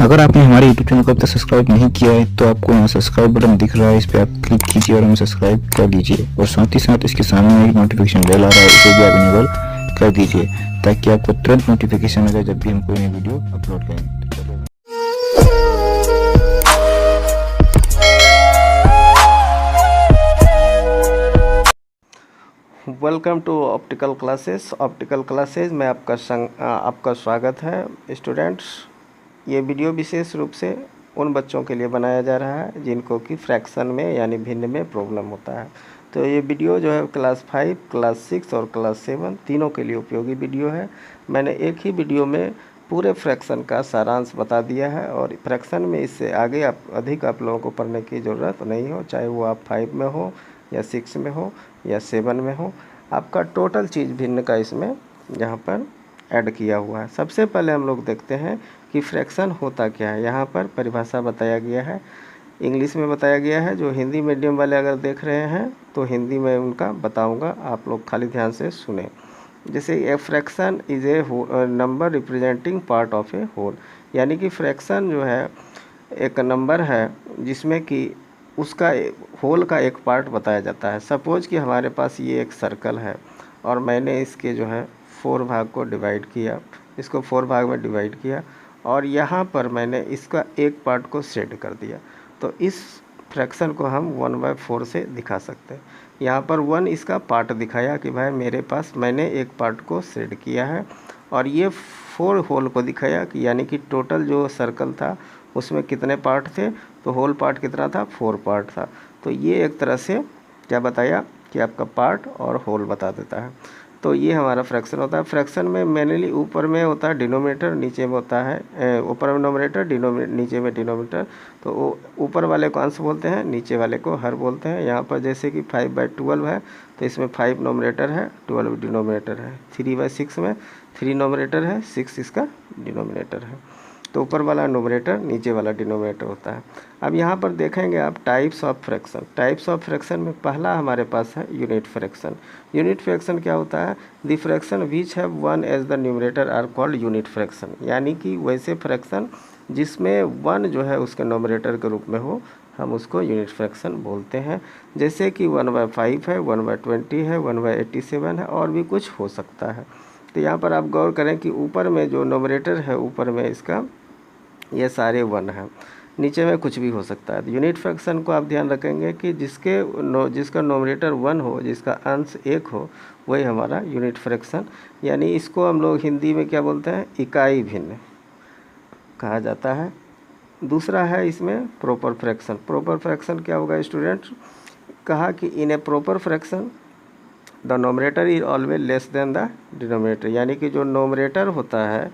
अगर आपने हमारे YouTube चैनल को अब तक सब्सक्राइब नहीं किया है तो आपको यहाँ सब्सक्राइब बटन दिख रहा है, इस पर आप क्लिक कीजिए और हमें सब्सक्राइब कर लीजिए। और साथ ही साथ इसके सामने एक नोटिफिकेशन बेल आ रहा है, उसे भी आप इनेबल कर दीजिए ताकि आपको तुरंत नोटिफिकेशन मिले जब भी हम कोई नई वीडियो अपलोड करें। वेलकम टू ऑप्टिकल क्लासेस में आपका स्वागत है स्टूडेंट्स। ये वीडियो विशेष रूप से उन बच्चों के लिए बनाया जा रहा है जिनको कि फ्रैक्शन में यानी भिन्न में प्रॉब्लम होता है। तो ये वीडियो जो है क्लास 5, क्लास 6 और क्लास 7 तीनों के लिए उपयोगी वीडियो है। मैंने एक ही वीडियो में पूरे फ्रैक्शन का सारांश बता दिया है और फ्रैक्शन में इससे आगे अधिक आप लोगों को पढ़ने की ज़रूरत नहीं हो, चाहे वो आप 5 में हो या 6 में हो या 7 में हो। आपका टोटल चीज़ भिन्न का इसमें यहाँ पर ऐड किया हुआ है। सबसे पहले हम लोग देखते हैं कि फ्रैक्शन होता क्या है। यहाँ पर परिभाषा बताया गया है, इंग्लिश में बताया गया है। जो हिंदी मीडियम वाले अगर देख रहे हैं तो हिंदी में उनका बताऊँगा, आप लोग खाली ध्यान से सुने। जैसे a fraction is a number representing part of a whole, यानी कि फ्रैक्शन जो है एक नंबर है जिसमें कि उसका होल का एक पार्ट बताया जाता है। सपोज कि हमारे पास ये एक सर्कल है और मैंने इसके जो है 4 भाग को डिवाइड किया, इसको 4 भाग में डिवाइड किया और यहाँ पर मैंने इसका एक पार्ट को शेड कर दिया। तो इस फ्रैक्शन को हम 1/4 से दिखा सकते हैं। यहाँ पर 1 इसका पार्ट दिखाया कि भाई मेरे पास मैंने एक पार्ट को शेड किया है, और ये 4 होल को दिखाया कि यानी कि टोटल जो सर्कल था उसमें कितने पार्ट थे, तो होल पार्ट कितना था, 4 पार्ट था। तो ये एक तरह से क्या बताया कि आपका पार्ट और होल बता देता है। तो ये हमारा फ्रैक्शन होता है। फ्रैक्शन में मेनली ऊपर में होता है डिनोमिनेटर, नीचे में होता है ऊपर में नोमिनेटर, नीचे में डिनोमिनेटर। तो ऊपर वाले को अंश बोलते हैं, नीचे वाले को हर बोलते हैं। यहाँ पर जैसे कि 5/12 है तो इसमें 5 नोमिनेटर है, 12 डिनोमिनेटर है। 3/6 में 3 नोमिनेटर है, 6 इसका डिनोमिनेटर है। तो ऊपर वाला नोमिनेटर, नीचे वाला डिनोमिनेटर होता है। अब यहाँ पर देखेंगे आप types of fraction. Types of fraction में पहला हमारे पास है यूनिट फ्रैक्शन। यूनिट फ्रैक्शन क्या होता है, the fraction which have 1 as the numerator are called unit fraction, यानी कि वैसे फ्रैक्शन जिसमें 1 जो है उसके नोमिनेटर के रूप में हो, हम उसको यूनिट फ्रैक्शन बोलते हैं। जैसे कि 1/5 है, 1/20 है, 1/87 है और भी कुछ हो सकता है। तो यहाँ पर आप गौर करें कि ऊपर में जो नोमिनेटर है, ऊपर में इसका ये सारे 1 हैं, नीचे में कुछ भी हो सकता है। यूनिट फ्रैक्शन को आप ध्यान रखेंगे कि जिसका नोमिनेटर 1 हो, जिसका अंश 1 हो, वही हमारा यूनिट फ्रैक्शन, यानी इसको हम लोग हिंदी में क्या बोलते हैं, इकाई भिन्न कहा जाता है। दूसरा है इसमें प्रॉपर फ्रैक्शन। प्रॉपर फ्रैक्शन क्या होगा स्टूडेंट, कहा कि in a proper fraction the numerator is always less than the denominator, यानी कि जो नोमिनेटर होता है,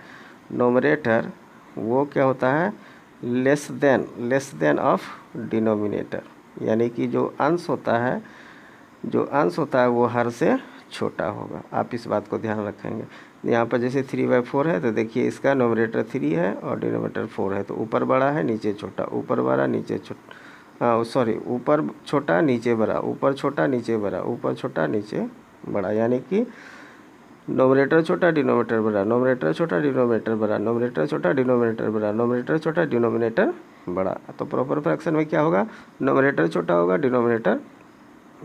नोमिनेटर वो क्या होता है, लेस देन ऑफ डिनोमिनेटर, यानी कि जो अंश होता है वो हर से छोटा होगा। आप इस बात को ध्यान रखेंगे। यहाँ पर जैसे 3/4 है तो देखिए इसका नोमिनेटर 3 है और डिनोमिनेटर 4 है, तो ऊपर बड़ा है नीचे छोटा, ऊपर बड़ा नीचे छोटा, ऊपर छोटा नीचे बड़ा, ऊपर छोटा नीचे बड़ा, ऊपर छोटा नीचे बड़ा, यानी कि नोमिनेटर छोटा डिनोमिनेटर बड़ा, नोमिनेटर छोटा डिनोमिनेटर बड़ा, नोमिनेटर छोटा डिनोमिनेटर बड़ा, नोमिनेटर छोटा डिनोमिनेटर बड़ा। तो प्रॉपर फ्रैक्शन में क्या होगा, नोमिनेटर छोटा होगा, डिनोमिनेटर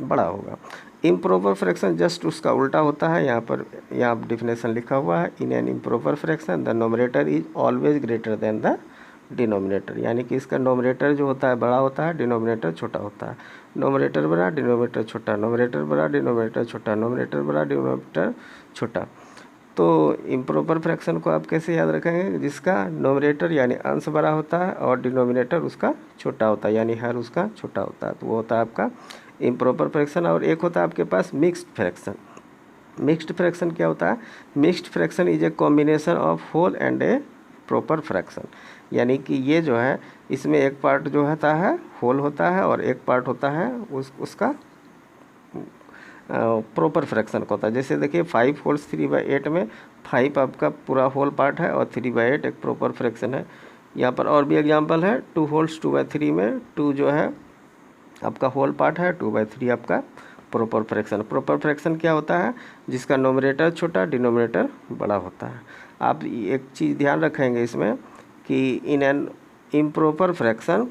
बड़ा होगा। इम्प्रॉपर फ्रैक्शन जस्ट उसका उल्टा होता है। यहाँ डिफिनेशन लिखा हुआ है, इन an improper fraction the numerator is always greater than the denominator, यानी कि इसका नोमिनेटर जो होता है बड़ा होता है, डिनोमिनेटर छोटा होता है। नोमिनेटर बड़ा, डिनोमिनेटर छोटा, नोमिनेटर बड़ा, डिनोमिनेटर छोटा, नोमिनेटर बड़ा, डिनोमिनेटर छोटा। तो इम्प्रॉपर फ्रैक्शन को आप कैसे याद रखेंगे, जिसका नोमिनेटर यानी अंश बड़ा होता है और डिनोमिनेटर उसका छोटा होता है, यानी हर उसका छोटा होता है, तो वो होता है आपका इम्प्रॉपर फ्रैक्शन। और एक होता है आपके पास मिक्स्ड फ्रैक्शन। मिक्स्ड फ्रैक्शन क्या होता है, mixed fraction is a combination of whole and a proper fraction, यानी कि ये जो है इसमें एक पार्ट जो होता है होल होता है और एक पार्ट होता है उसका प्रॉपर फ्रैक्शन का होता है। जैसे देखिए 5 होल्स 3/8 में 5 आपका पूरा होल पार्ट है और 3/8 एक प्रॉपर फ्रैक्शन है। यहाँ पर और भी एग्जांपल है, 2 होल्स 2/3 में 2 जो है आपका होल पार्ट है, 2/3 आपका प्रॉपर फ्रैक्शन। प्रॉपर फ्रैक्शन क्या होता है, जिसका नोमिनेटर छोटा डिनोमिनेटर बड़ा होता है। आप एक चीज़ ध्यान रखेंगे इसमें कि in an improper fraction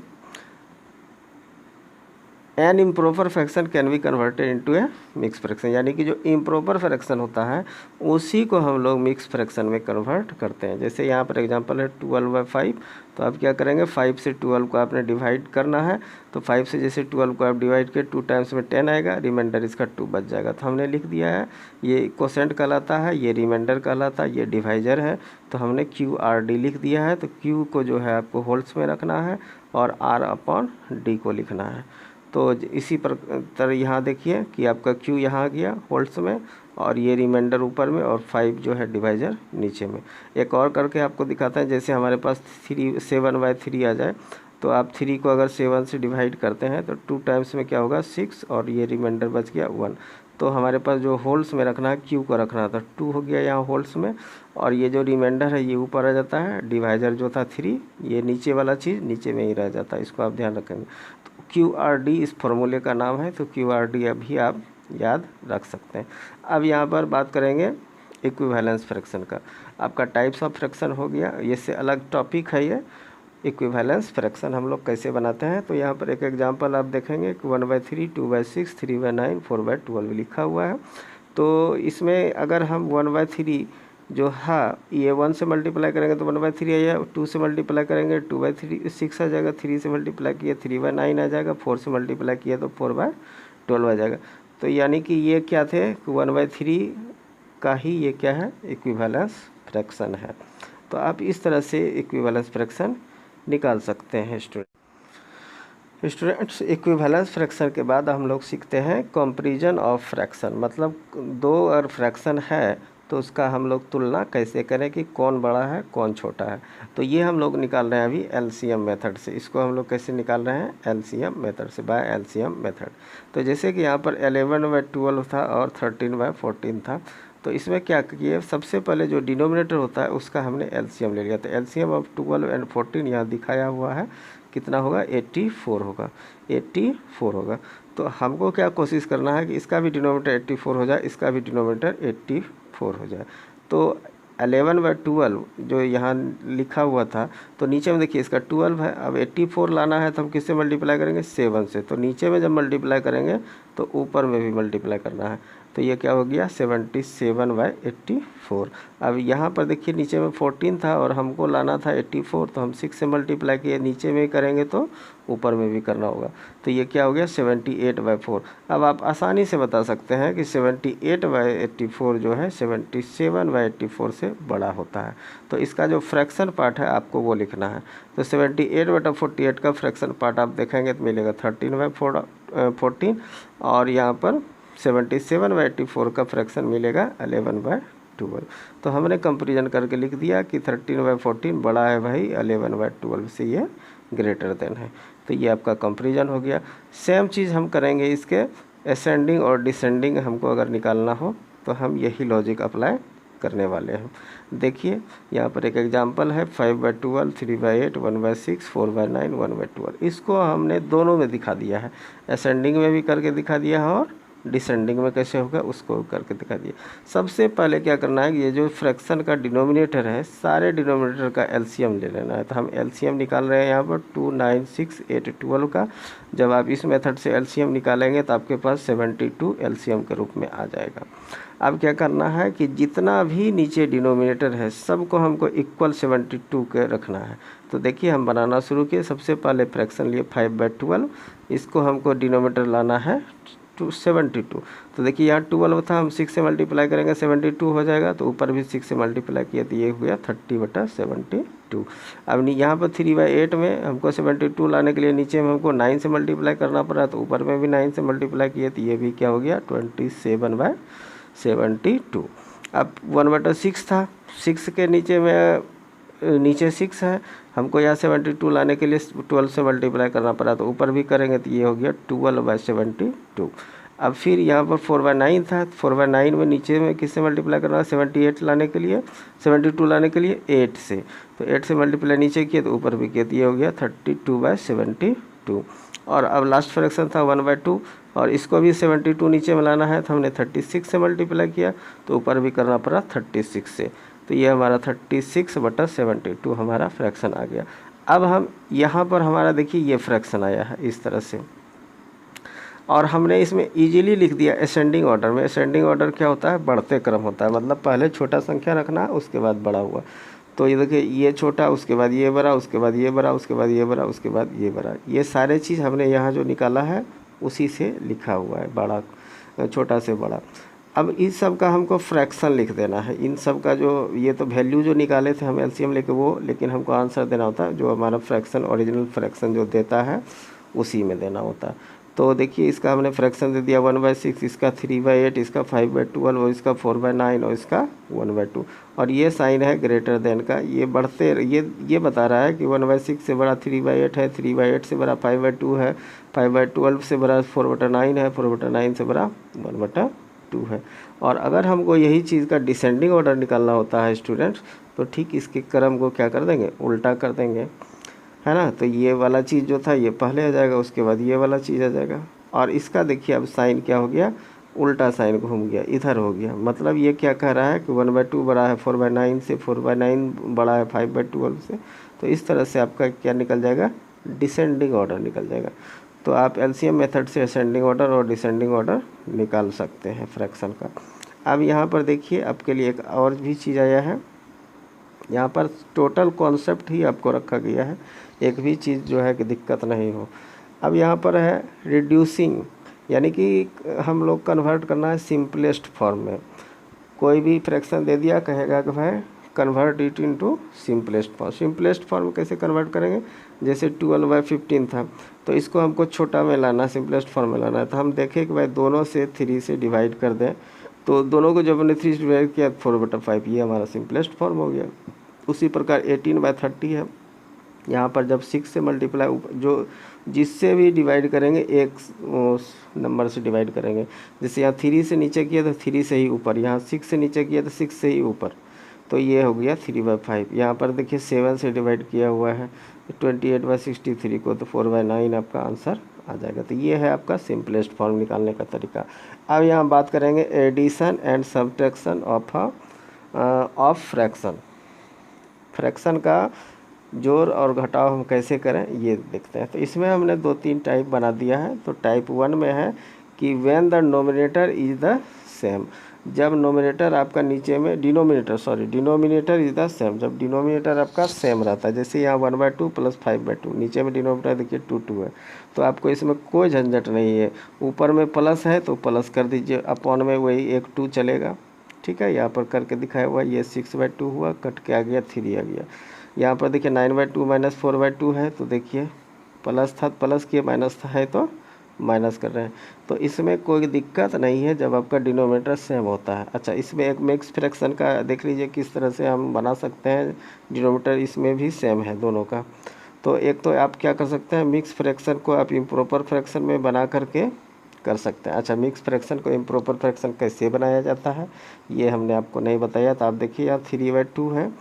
an improper fraction can be converted into a mix fraction, यानी कि जो इम्प्रॉपर फ्रैक्शन होता है उसी को हम लोग मिक्स फ्रैक्शन में कन्वर्ट करते हैं। जैसे यहाँ पर एग्जांपल है 12/5, तो आप क्या करेंगे 5 से 12 को आपने डिवाइड करना है, तो 5 से जैसे 12 को आप डिवाइड किए 2 टाइम्स में 10 आएगा, रिमाइंडर इसका 2 बच जाएगा। तो हमने लिख दिया है, ये क्वोशेंट कहलाता है, ये रिमाइंडर कहलाता है, ये डिवाइजर है, तो हमने QRD लिख दिया है। तो Q को जो है आपको होल्ड्स में रखना है और R/D को लिखना है। तो इसी तरह यहाँ देखिए कि आपका Q यहाँ आ गया होल्ड्स में और ये रिमाइंडर ऊपर में और 5 जो है डिवाइजर नीचे में। एक और करके आपको दिखाता है, जैसे हमारे पास 7/3 आ जाए, तो आप 3 को अगर 7 से डिवाइड करते हैं तो 2 टाइम्स में क्या होगा 6 और ये रिमाइंडर बच गया 1। तो हमारे पास जो होल्ड्स में रखना है Q को रखना था, 2 हो गया यहाँ होल्ड्स में, और ये जो रिमाइंडर है ये ऊपर आ जाता है, डिवाइजर जो था 3, ये नीचे वाला चीज़ नीचे में ही रह जाता है, इसको आप ध्यान रखेंगे। तो QRD इस फॉर्मूले का नाम है, तो QRD अभी आप याद रख सकते हैं। अब यहाँ पर बात करेंगे इक्विवेलेंस फ्रैक्शन का। आपका टाइप्स ऑफ फ्रैक्शन हो गया, ये से अलग टॉपिक है ये। इक्विवेलेंस फ्रैक्शन हम लोग कैसे बनाते हैं, तो यहाँ पर एक एग्जांपल आप देखेंगे कि 1/3, 2/6, 3/9, 4/12 लिखा हुआ है। तो इसमें अगर हम 1/3 जो है ये 1 से मल्टीप्लाई करेंगे तो 1/3 आएगा, 2 से मल्टीप्लाई करेंगे 2/3 6 आ जाएगा, 3 से मल्टीप्लाई किया 3/9 आ जाएगा, 4 से मल्टीप्लाई किया तो 4/12 आ जाएगा। तो यानी कि ये क्या थे, 1/3 का ही ये क्या है, इक्विवेलेंस फ्रैक्शन है। तो आप इस तरह से इक्विवेलेंस फ्रैक्शन निकाल सकते हैं स्टूडेंट्स। इक्विवेलेंस फ्रैक्शन के बाद हम लोग सीखते हैं कंपैरिजन ऑफ फ्रैक्शन, मतलब दो अगर फ्रैक्शन है तो उसका हम लोग तुलना कैसे करें कि कौन बड़ा है कौन छोटा है। तो ये हम लोग निकाल रहे हैं अभी LCM मेथड से। इसको हम लोग कैसे निकाल रहे हैं, LCM मेथड से, बाय LCM मेथड। तो जैसे कि यहाँ पर 11/12 था और 13/14 था, तो इसमें क्या किए, सबसे पहले जो डिनोमिनेटर होता है उसका हमने LCM ले लिया। तो LCM ऑफ 12 एंड 14 यहाँ दिखाया हुआ है, कितना होगा 84 होगा, 84 होगा। तो हमको क्या कोशिश करना है कि इसका भी डिनोमिनेटर 84 हो जाए, इसका भी डिनोमिनेटर 84 हो जाए। तो 11/12 जो यहाँ लिखा हुआ था, तो नीचे में देखिए इसका 12 है, अब 84 लाना है तो हम किससे मल्टीप्लाई करेंगे, 7 से। तो नीचे में जब मल्टीप्लाई करेंगे तो ऊपर में भी मल्टीप्लाई करना है, तो ये क्या हो गया 77/84। अब यहाँ पर देखिए नीचे में 14 था और हमको लाना था 84, तो हम 6 से मल्टीप्लाई किए, नीचे में करेंगे तो ऊपर में भी करना होगा, तो ये क्या हो गया 78/4। अब आप आसानी से बता सकते हैं कि 78/84 जो है 77/84 से बड़ा होता है। तो इसका जो फ्रैक्शन पार्ट है आपको वो लिखना है। तो 78/48 का फ्रैक्शन पार्ट आप देखेंगे तो मिलेगा 13/14 और यहाँ पर 77/84 का फ्रैक्शन मिलेगा 11/12। तो हमने कंपैरिजन करके लिख दिया कि 13/14 बड़ा है भाई, 11/12 से ये ग्रेटर देन है। तो ये आपका कंपैरिजन हो गया। सेम चीज़ हम करेंगे इसके असेंडिंग और डिसेंडिंग, हमको अगर निकालना हो तो हम यही लॉजिक अप्लाई करने वाले हैं। देखिए यहाँ पर एक एग्जांपल है 5/12, 3/8, 1/6, 4/9, 1/12। इसको हमने दोनों में दिखा दिया है, असेंडिंग में भी करके दिखा दिया है और डिसेंडिंग में कैसे होगा उसको करके दिखा दिया। सबसे पहले क्या करना है कि ये जो फ्रैक्शन का डिनोमिनेटर है, सारे डिनोमिनेटर का LCM ले लेना है। तो हम LCM निकाल रहे हैं यहाँ पर 2, 9, 6, 8, 12 का। जब आप इस मेथड से LCM निकालेंगे तो आपके पास 72 LCM के रूप में आ जाएगा। अब क्या करना है कि जितना भी नीचे डिनोमिनेटर है सबको हमको इक्वल 72 के रखना है। तो देखिए हम बनाना शुरू किए, सबसे पहले फ्रैक्शन लिए 5/12, इसको हमको डिनोमिनेटर लाना है 72। तो देखिए यहाँ 12 था, हम 6 से मल्टीप्लाई करेंगे 72 हो जाएगा, तो ऊपर भी 6 से मल्टीप्लाई किया तो ये हो गया 30/72। अब यहाँ पर 3/8 में हमको 72 लाने के लिए नीचे में हमको 9 से मल्टीप्लाई करना पड़ा, तो ऊपर में भी 9 से मल्टीप्लाई किए तो ये भी क्या हो गया 27/72। अब 1/6 था, 6 के नीचे 6 है, हमको यहाँ 72 लाने के लिए 12 से मल्टीप्लाई करना पड़ा, तो ऊपर भी करेंगे तो ये हो गया 12/72। अब फिर यहाँ पर 4/9 था, 4/9 में नीचे में किससे मल्टीप्लाई करना है 72 लाने के लिए 8 से। तो 8 से मल्टीप्लाई नीचे किए तो ऊपर भी किया तो ये हो गया 32/72। और अब लास्ट फ्रैक्शन था 1/2 और इसको भी 72 नीचे में लाना है, तो हमने 36 से मल्टीप्लाई किया तो ऊपर भी करना पड़ा 36 से। तो तो ये हमारा 36/72 हमारा फ्रैक्शन आ गया। अब हम यहाँ पर हमारा देखिए ये फ्रैक्शन आया है इस तरह से, और हमने इसमें इजीली लिख दिया असेंडिंग ऑर्डर में। असेंडिंग ऑर्डर क्या होता है, बढ़ते क्रम होता है, मतलब पहले छोटा संख्या रखना उसके बाद बड़ा हुआ। तो ये देखिए ये छोटा, उसके बाद ये बड़ा, उसके बाद ये बड़ा, उसके बाद ये बड़ा, उसके बाद ये बड़ा। ये सारे चीज़ हमने यहाँ जो निकाला है उसी से लिखा हुआ है, बड़ा छोटा से बड़ा। अब इस सब का हमको फ्रैक्शन लिख देना है। इन सब का जो ये तो वैल्यू जो निकाले थे हम एलसीएम लेके वो, लेकिन हमको आंसर देना होता है जो हमारा फ्रैक्शन ओरिजिनल फ्रैक्शन जो देता है उसी में देना होता है। तो देखिए इसका हमने फ्रैक्शन दे दिया 1/6, इसका 3/8, इसका 5/12 और इसका 4/9 और इसका 1/2। और ये साइन है ग्रेटर देन का, ये बढ़ते ये बता रहा है कि 1/6 से बड़ा 3/8 है, 3/8 से बड़ा 5/2 है, 5/12 से बड़ा 4/9 है, 4/9 से बड़ा 1/2 है। और अगर हमको यही चीज़ का डिसेंडिंग ऑर्डर निकालना होता है स्टूडेंट्स, तो ठीक इसके क्रम को क्या कर देंगे, उल्टा कर देंगे, है ना। तो ये वाला चीज़ जो था ये पहले आ जाएगा, उसके बाद ये वाला चीज़ आ जाएगा। और इसका देखिए अब साइन क्या हो गया, उल्टा साइन घूम गया, इधर हो गया। मतलब ये क्या कह रहा है कि 1/2 बड़ा है 4/9 से, 4/9 बड़ा है 5/12 से। तो इस तरह से आपका क्या निकल जाएगा, डिसेंडिंग ऑर्डर निकल जाएगा। तो आप एलसीएम मेथड से असेंडिंग ऑर्डर और डिसेंडिंग ऑर्डर निकाल सकते हैं फ्रैक्शन का। अब यहाँ पर देखिए आपके लिए एक और भी चीज़ आया है, यहाँ पर टोटल कॉन्सेप्ट ही आपको रखा गया है, एक भी चीज़ जो है कि दिक्कत नहीं हो। अब यहाँ पर है रिड्यूसिंग, यानी कि हम लोग कन्वर्ट करना है सिंपलेस्ट फॉर्म में। कोई भी फ्रैक्शन दे दिया, कहेगा कि भाई convert it into simplest form. Simplest form कैसे कन्वर्ट करेंगे, जैसे 12/15 था, तो इसको हमको छोटा में लाना, सिंपलेस्ट फॉर्म में लाना है। तो हम देखें कि भाई दोनों से 3 से डिवाइड कर दें, तो दोनों को जब हमने 3 से डिवाइड किया 4/5, ये हमारा सिंपलेस्ट फॉर्म हो गया। उसी प्रकार 18/30 है, यहाँ पर जब 6 से मल्टीप्लाई जो जिससे भी डिवाइड करेंगे एक नंबर से डिवाइड करेंगे। जैसे यहाँ 3 से नीचे किया तो 3 से ही ऊपर, यहाँ 6 से नीचे किया तो 6 से ही ऊपर, तो ये हो गया 3/5। यहाँ पर देखिए 7 से डिवाइड किया हुआ है 28/63 को, तो 4/9 आपका आंसर आ जाएगा। तो ये है आपका सिंपलेस्ट फॉर्म निकालने का तरीका। अब यहाँ बात करेंगे addition and subtraction of fraction. Fraction का जोड़ और घटाव हम कैसे करें ये देखते हैं। तो इसमें हमने 2-3 टाइप बना दिया है। तो टाइप 1 में है कि when the numerator is the same, जब नोमिनेटर आपका नीचे में डिनोमिनेटर इज द सेम, जब डिनोमिनेटर आपका सेम रहता है। जैसे यहाँ 1/2 + 5/2, नीचे में डिनोमिनेटर देखिए 2 है, तो आपको इसमें कोई झंझट नहीं है। ऊपर में प्लस है तो प्लस कर दीजिए, अपॉन में वही एक 2 चलेगा, ठीक है। यहाँ पर करके दिखाया हुआ ये 6/2 हुआ, कट के आ गया 3 आ गया। यहाँ पर देखिए 9/2 - 4/2 है, तो देखिए प्लस था प्लस किए, माइनस था है तो माइनस कर रहे हैं। तो इसमें कोई दिक्कत नहीं है जब आपका डिनोमिनेटर सेम होता है। अच्छा, इसमें एक मिक्स फ्रैक्शन का देख लीजिए किस तरह से हम बना सकते हैं। डिनोमिनेटर इसमें भी सेम है दोनों का। तो एक तो आप क्या कर सकते हैं, मिक्स फ्रैक्शन को आप इम्प्रॉपर फ्रैक्शन में बना करके कर सकते हैं। अच्छा, मिक्स फ्रैक्शन को इम्प्रॉपर फ्रैक्शन कैसे बनाया जाता है ये हमने आपको नहीं बताया। तो आप देखिए यहाँ 3/2 है,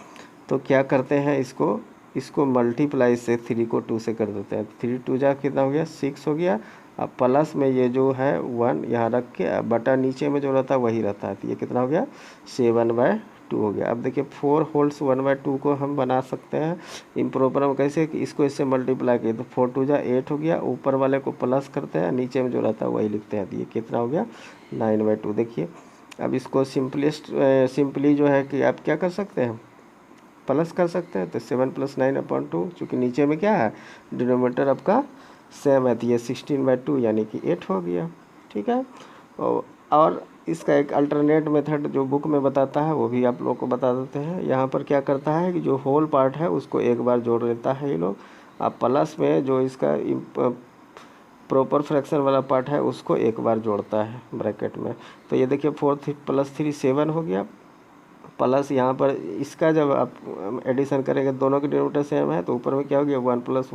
तो क्या करते हैं, इसको मल्टीप्लाई से 3 को 2 से कर देते हैं। 3 2 जा कितना हो गया, 6 हो गया। अब प्लस में ये जो है 1 यहाँ रख के, बटा नीचे में जो रहता है वही रहता है, तो ये कितना हो गया, 7/2 हो गया। अब देखिए 4 होल्स 1/2 को हम बना सकते हैं इम्प्रॉपर में कैसे, कि इसको इससे मल्टीप्लाई किए तो 4 2 जा 8 हो गया। ऊपर वाले को प्लस करते हैं, नीचे में जो रहता है वही लिखते हैं, तो ये कितना हो गया, 9/2। देखिए अब इसको सिंपली जो है कि आप क्या कर सकते हैं, प्लस कर सकते हैं। तो 7 + 9/2, चूँकि नीचे में क्या है, डिनोमिनेटर आपका सेम है, तो ये 16/2 यानी कि 8 हो गया, ठीक है। और इसका एक अल्टरनेट मेथड जो बुक में बताता है वो भी आप लोग को बता देते हैं। यहाँ पर क्या करता है कि जो होल पार्ट है उसको एक बार जोड़ लेता है ये लोग, अब प्लस में जो इसका प्रॉपर फ्रैक्शन वाला पार्ट है उसको एक बार जोड़ता है ब्रैकेट में। तो ये देखिए 4 + 3 7 हो गया, प्लस यहाँ पर इसका जब आप एडिशन करेंगे दोनों के डिनोमिनेटर सेम है, तो ऊपर में क्या हो गया, 1 +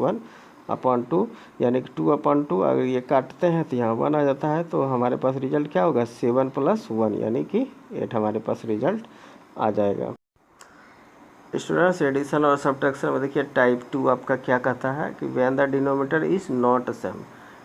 1/2 यानी कि 2/2। अगर ये काटते हैं तो यहाँ 1 आ जाता है, तो हमारे पास रिजल्ट क्या होगा, 7 + 1 यानी कि 8 हमारे पास रिजल्ट आ जाएगा। स्टूडेंट्स, एडिशन और सब्ट्रैक्शन में देखिए टाइप 2 आपका क्या कहता है कि when the denominator is not same,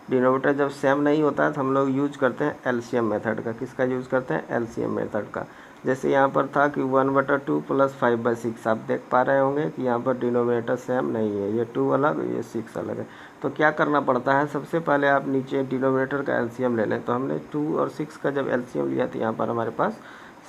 denominator जब सेम नहीं होता है तो हम लोग यूज करते हैं एलसीएम मेथड का। किसका यूज़ करते हैं, एलसीएम मेथड का। जैसे यहाँ पर था कि 1/2 प्लस 5/6, आप देख पा रहे होंगे कि यहाँ पर डिनोमिनेटर सेम नहीं है, ये 2 अलग ये 6 अलग है। तो क्या करना पड़ता है, सबसे पहले आप नीचे डिनोमिनेटर का एलसीएम ले लें। तो हमने 2 और 6 का जब एलसीएम लिया तो यहाँ पर हमारे पास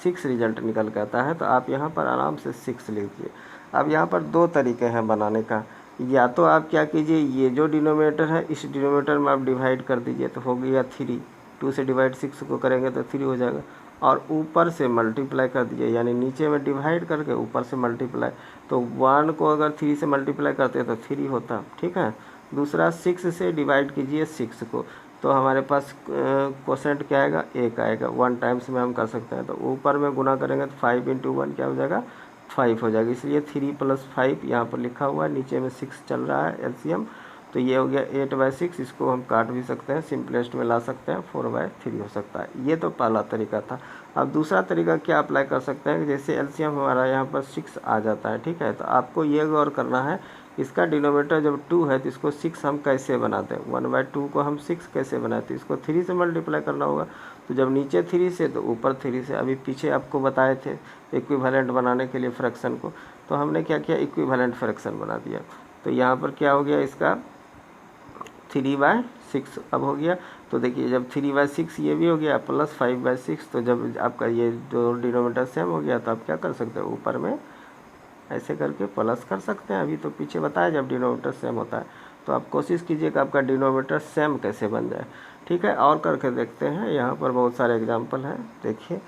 6 रिजल्ट निकल के आता है। तो आप यहाँ पर आराम से 6 लिख दीजिए। अब यहाँ पर दो तरीके हैं बनाने का, या तो आप क्या कीजिए, ये जो डिनोमिनेटर है इस डिनोमिनेटर में आप डिवाइड कर दीजिए तो हो गया 3, 2 से डिवाइड 6 को करेंगे तो 3 हो जाएगा, और ऊपर से मल्टीप्लाई कर दीजिए, यानी नीचे में डिवाइड करके ऊपर से मल्टीप्लाई। तो 1 को अगर 3 से मल्टीप्लाई करते तो 3 होता, ठीक है। दूसरा 6 से डिवाइड कीजिए 6 को, तो हमारे पास क्वोशेंट क्या आएगा, 1 आएगा। 1 टाइम्स में हम कर सकते हैं, तो ऊपर में गुना करेंगे तो 5 × 1 क्या हो जाएगा, 5 हो जाएगा। इसलिए 3 + 5 यहाँ पर लिखा हुआ है, नीचे में 6 चल रहा है एलसीएम। तो ये हो गया 8/6, इसको हम काट भी सकते हैं, सिंपलेस्ट में ला सकते हैं, 4/3 हो सकता है। ये तो पहला तरीका था। अब दूसरा तरीका क्या अप्लाई कर सकते हैं, जैसे एलसीएम हमारा यहाँ पर 6 आ जाता है, ठीक है। तो आपको ये गौर करना है, इसका डिनोमिनेटर जब 2 है तो इसको 6 हम कैसे बनाते हैं, 1/2 को हम 6 कैसे बनाते हैं, इसको 3 से मल्टीप्लाई करना होगा। तो जब नीचे 3 से तो ऊपर 3 से, अभी पीछे आपको बताए थे इक्विवेलेंट बनाने के लिए फ्रैक्शन को, तो हमने क्या किया, इक्विवेलेंट फ्रैक्शन बना दिया। तो यहाँ पर क्या हो गया, इसका 3/6 अब हो गया। तो देखिए जब 3/6 ये भी हो गया प्लस 5/6, तो जब आपका ये दो डिनोमिनेटर सेम हो गया तो आप क्या कर सकते हो, ऊपर में ऐसे करके प्लस कर सकते हैं। अभी तो पीछे बताया जब डिनोमिनेटर सेम होता है, तो आप कोशिश कीजिए कि आपका डिनोमिनेटर सेम कैसे बन जाए, ठीक है। और करके देखते हैं, यहाँ पर बहुत सारे एग्जाम्पल हैं। देखिए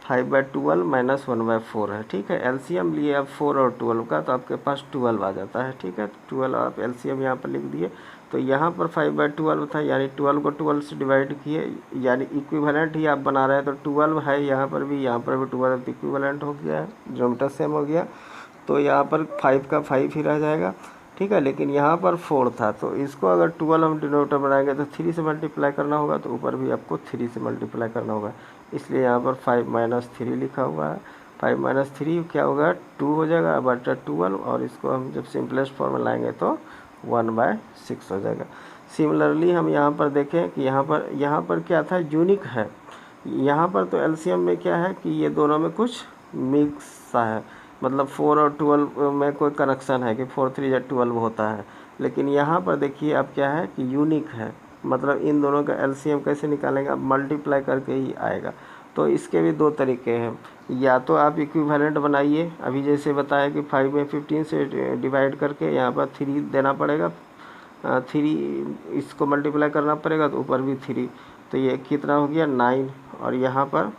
5/12 - 1/4 है, ठीक है। एलसीएम लिए अब 4 और 12 का, तो आपके पास 12 आ जाता है, ठीक है। 12 आप एलसीएम यहाँ पर लिख दिए। तो यहाँ पर 5/12 था, यानी 12 को 12 से डिवाइड किए, यानी इक्विवेलेंट ही आप बना रहे हैं। तो 12 है यहाँ पर भी 12 इक्विवेलेंट हो गया है, डिनोमिनेटर सेम हो गया। तो यहाँ पर 5 का 5 ही रह जाएगा, ठीक है। लेकिन यहाँ पर 4 था, तो इसको अगर 12 हम डिनोमिनेटर बनाएंगे तो 3 से मल्टीप्लाई करना होगा, तो ऊपर भी आपको 3 से मल्टीप्लाई करना होगा। इसलिए यहाँ पर 5 - 3 लिखा हुआ है। 5 - 3 क्या होगा, 2 हो जाएगा बटा 12, और इसको हम जब सिंपलेस्ट फॉर्म में लाएंगे तो 1/6 हो जाएगा। सिमिलरली हम यहाँ पर देखें कि यहाँ पर क्या था, यूनिक है। यहाँ पर तो एलसीएम में क्या है कि ये दोनों में कुछ मिक्स सा है, मतलब 4 और 12 में कोई कनेक्शन है कि 4 × 3 = 12 होता है। लेकिन यहाँ पर देखिए अब क्या है कि यूनिक है, मतलब इन दोनों का एलसीएम कैसे निकालेंगे, अब मल्टीप्लाई करके ही आएगा। तो इसके भी दो तरीके हैं, या तो आप इक्विवेलेंट बनाइए, अभी जैसे बताया कि 5 में 15 से डिवाइड करके यहाँ पर 3 देना पड़ेगा, 3 इसको मल्टीप्लाई करना पड़ेगा, तो ऊपर भी 3, तो ये कितना हो गया 9, और यहाँ पर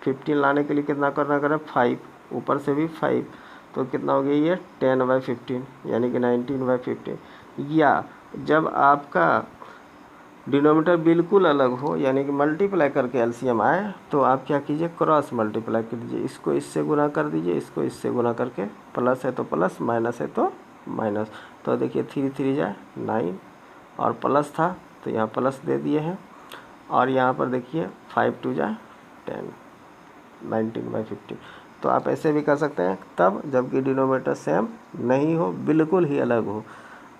15 लाने के लिए कितना करना करें 5, ऊपर से भी 5, तो कितना हो गया ये 10/15, यानी कि 19/15। या जब आपका डिनोमिनेटर बिल्कुल अलग हो, यानी कि मल्टीप्लाई करके एलसीएम आए, तो आप क्या कीजिए, क्रॉस मल्टीप्लाई कर दीजिए, इसको इससे गुना कर दीजिए, इसको इससे गुना करके, प्लस है तो प्लस, माइनस है तो माइनस। तो देखिए 3 × 3 = 9, और प्लस था तो यहाँ प्लस दे दिए हैं, और यहाँ पर देखिए 5 × 2 = 10, 19/15। तो आप ऐसे भी कर सकते हैं, तब जबकि डिनोमिनेटर सेम नहीं हो, बिल्कुल ही अलग हो।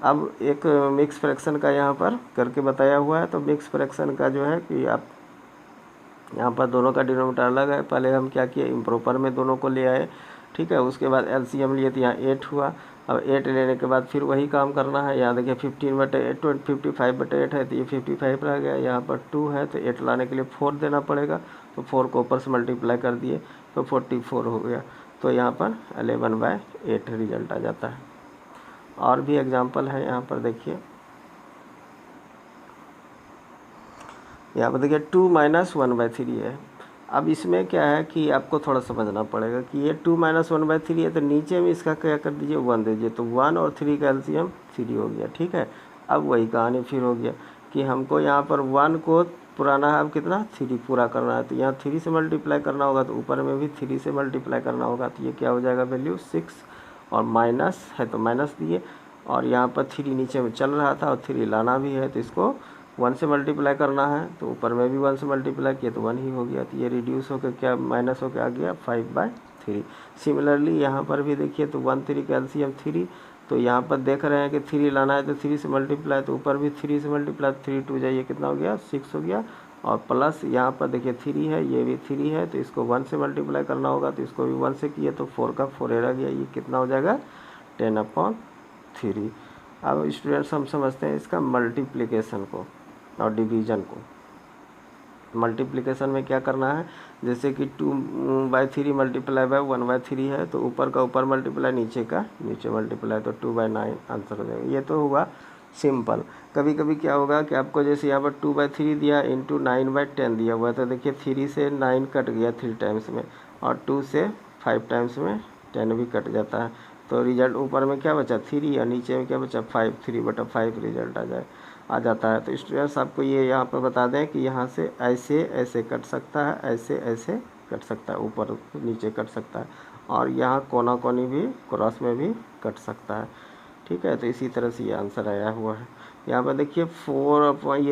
अब एक मिक्स फ्रैक्शन का यहाँ पर करके बताया हुआ है। तो मिक्स फ्रैक्शन का जो है कि आप यहाँ पर दोनों का डिनोमिनेटर अलग है, पहले हम क्या किए, इम्प्रॉपर में दोनों को ले आए, ठीक है। उसके बाद एलसीएम लिए तो यहाँ 8 हुआ। अब 8 लेने के बाद फिर वही काम करना है, यहाँ देखिए 15/8 55/8 है, तो ये 55 रह गया। यहाँ पर 2 है तो 8 लाने के लिए 4 देना पड़ेगा, तो 4 को ऊपर से मल्टीप्लाई कर दिए तो 44 हो गया। तो यहाँ पर 11/8 रिजल्ट आ जाता है। और भी एग्जाम्पल है यहाँ पर देखिए, यहाँ पर देखिए 2 - 1/3 है। अब इसमें क्या है कि आपको थोड़ा समझना पड़ेगा कि ये 2 - 1/3 है, तो नीचे में इसका क्या कर दीजिए 1 दे दीजिए, तो 1 और 3 का एलसीएम 3 हो गया, ठीक है। अब वही कहानी फिर हो गया कि हमको यहाँ पर 1 को पुराना है, अब कितना 3 पूरा करना है, तो यहाँ 3 से मल्टीप्लाई करना होगा, तो ऊपर में भी 3 से मल्टीप्लाई करना होगा, तो ये क्या हो जाएगा वैल्यू 6, और माइनस है तो माइनस दिए, और यहाँ पर 3 नीचे में चल रहा था और 3 लाना भी है, तो इसको 1 से मल्टीप्लाई करना है, तो ऊपर में भी 1 से मल्टीप्लाई किया तो 1 ही हो गया। तो ये रिड्यूस होकर क्या माइनस होकर आ गया 5/3। सिमिलरली यहाँ पर भी देखिए, तो 1 3 का एलसीएम 3, तो यहाँ पर देख रहे हैं कि 3 लाना है तो 3 से मल्टीप्लाई, तो ऊपर भी 3 से मल्टीप्लाई, 3 × 2 जाइए कितना हो गया 6 हो गया, और प्लस यहाँ पर देखिए 3 है, ये भी 3 है, तो इसको 1 से मल्टीप्लाई करना होगा, तो इसको भी 1 से किए तो 4 का 4 रह गया, ये कितना हो जाएगा 10/3। अब स्टूडेंट्स हम समझते हैं इसका मल्टीप्लिकेशन को और डिवीज़न को। मल्टीप्लिकेशन में क्या करना है, जैसे कि 2/3 मल्टीप्लाई बाय 1/3 है, तो ऊपर का ऊपर मल्टीप्लाई, नीचे का नीचे मल्टीप्लाई, तो 2/9 आंसर हो जाएगा। ये तो हुआ सिंपल। कभी कभी क्या होगा कि आपको जैसे यहाँ पर 2/3 दिया इंटू 9/10 दिया हुआ है, तो देखिए 3 से 9 कट गया 3 टाइम्स में, और 2 से 5 टाइम्स में 10 भी कट जाता है, तो रिजल्ट ऊपर में क्या बचा 3 और नीचे में क्या बचा 5, 3/5 रिजल्ट आ जाता है। तो स्टूडेंट्स आपको ये यहाँ पर बता दें कि यहाँ से ऐसे ऐसे कट सकता है, ऐसे ऐसे कट सकता है, ऊपर नीचे कट सकता है, और यहाँ कोना कोनी भी क्रॉस में भी कट सकता है। ठीक है, तो इसी तरह से ये आंसर आया हुआ है। यहाँ पर देखिए 4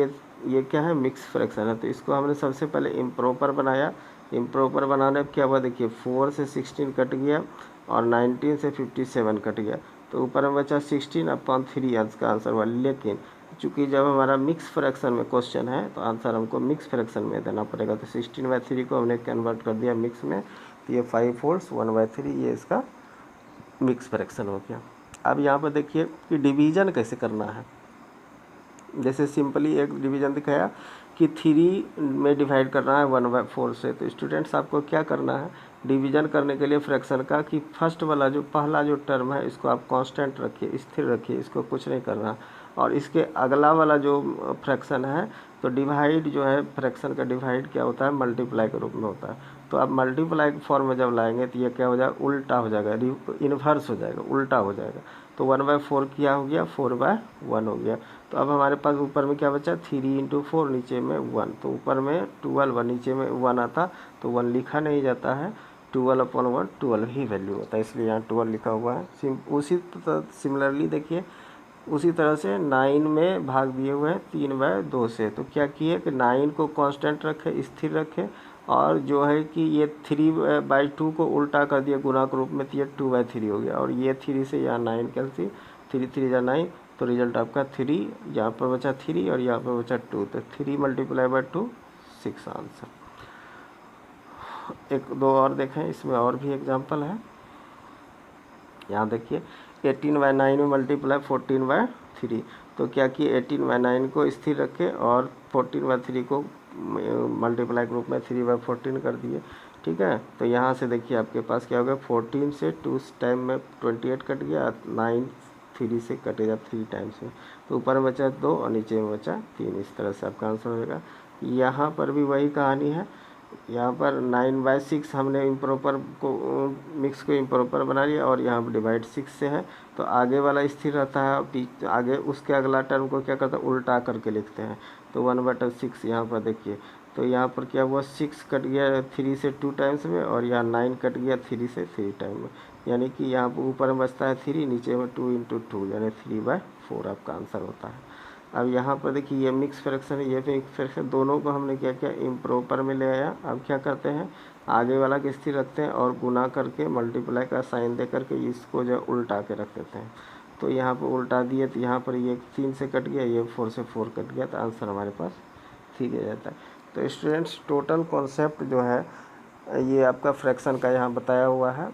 ये क्या है, मिक्स फ्रैक्शन है, तो इसको हमने सबसे पहले इम्प्रॉपर बनाया। इम्प्रॉपर बनाने पर क्या हुआ, देखिए 4 से 16 कट गया और 19 से 57 कट गया, तो ऊपर में बचा 16/3 का आंसर हुआ। लेकिन चूँकि जब हमारा मिक्स फ्रैक्शन में क्वेश्चन है, तो आंसर हमको मिक्स फ्रैक्शन में देना पड़ेगा, तो 16/3 को हमने कन्वर्ट कर दिया मिक्स में, तो ये 5 फोल्ड्स 1/3, ये इसका मिक्स फ्रैक्शन हो गया। अब यहाँ पर देखिए कि डिवीज़न कैसे करना है। जैसे सिंपली एक डिवीज़न दिखाया कि 3 में डिवाइड करना है 1/4 से, तो स्टूडेंट्स आपको क्या करना है डिवीज़न करने के लिए फ्रैक्शन का, कि फर्स्ट वाला जो पहला जो टर्म है इसको आप कांस्टेंट रखिए, स्थिर रखिए, इसको कुछ नहीं करना, और इसके अगला वाला जो फ्रैक्शन है, तो डिवाइड जो है फ्रैक्शन का डिवाइड क्या होता है, मल्टीप्लाई के रूप में होता है। तो आप मल्टीप्लाई के फॉर्म में जब लाएंगे तो ये क्या हो जाएगा, उल्टा हो जाएगा, इन्वर्स हो जाएगा, उल्टा हो जाएगा। तो 1/4 क्या हो गया, 4/1 हो गया। तो अब हमारे पास ऊपर में क्या बचा, 3 × 4, नीचे में 1, तो ऊपर में 12 नीचे में 1 आता, तो 1 लिखा नहीं जाता है, 12/1 12 ही वैल्यू होता है, इसलिए यहाँ 12 लिखा हुआ है। उसी सिमिलरली देखिए उसी तरह से 9 में भाग दिए हुए हैं 3/2 से, तो क्या किए कि 9 को कांस्टेंट रखे, स्थिर रखे, और जो है कि ये 3/2 को उल्टा कर दिया गुणा के रूप में, तो ये 2/3 हो गया, और ये 3 से यहाँ 9 कैंसिल, 3 3 जा 9, तो रिजल्ट आपका 3, यहाँ पर बचा 3 और यहाँ पर बचा 2, तो 3 × 2 6 आंसर। एक दो और देखें, इसमें और भी एग्जाम्पल है। यहाँ देखिए 18/9 में मल्टीप्लाई 14/3, तो क्या किए 18/9 को स्थिर रखे और 14/3 को मल्टीप्लाई के रूप में 3/14 कर दिए। ठीक है, तो यहाँ से देखिए आपके पास क्या हो गया, 14 से 2 टाइम में 28 कट गया, 9 3 से कटेगा 3 टाइम्स में, तो ऊपर में बचा 2 और नीचे में बचा 3, इस तरह से आपका आंसर होगा। यहाँ पर भी वही कहानी है, यहाँ पर 9/6 हमने इम्प्रॉपर को मिक्स को इम्प्रॉपर बना लिया, और यहाँ पर डिवाइड 6 से है, तो आगे वाला स्थिर रहता है, आगे उसके अगला टर्म को क्या करता है, उल्टा करके लिखते हैं, तो 1/6 यहाँ पर देखिए, तो यहाँ पर क्या हुआ 6 कट गया 3 से 2 टाइम्स में, और यहाँ 9 कट गया 3 से 3 टाइम में, यानी कि यहाँ पर ऊपर में बचता है 3, नीचे में 2 × 2 यानी 3/4 आपका आंसर होता है। अब यहाँ पर देखिए ये मिक्स फ्रैक्शन है, ये मिक्स फ्रैक्शन, दोनों को हमने क्या किया इम्प्रॉपर में ले आया। अब क्या करते हैं, आगे वाला के स्थिर रखते हैं और गुना करके मल्टीप्लाई का साइन दे करके इसको जो उल्टा के रख देते हैं, तो यहाँ पर उल्टा दिए, तो यहाँ पर ये 3 से कट गया, ये 4 से 4 कट गया, तो आंसर हमारे पास 3 आ जाता है। तो स्टूडेंट्स टोटल कॉन्सेप्ट जो है ये आपका फ्रैक्शन का यहाँ बताया हुआ है।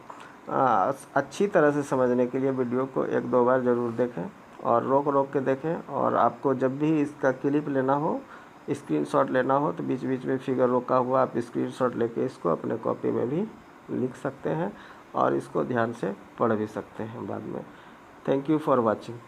अच्छी तरह से समझने के लिए वीडियो को 1-2 बार ज़रूर देखें और रोक रोक के देखें, और आपको जब भी इसका क्लिप लेना हो, स्क्रीनशॉट लेना हो, तो बीच बीच में फिगर रोका हुआ आप स्क्रीनशॉट लेके इसको अपने कॉपी में भी लिख सकते हैं और इसको ध्यान से पढ़ भी सकते हैं बाद में। Thank you for watching.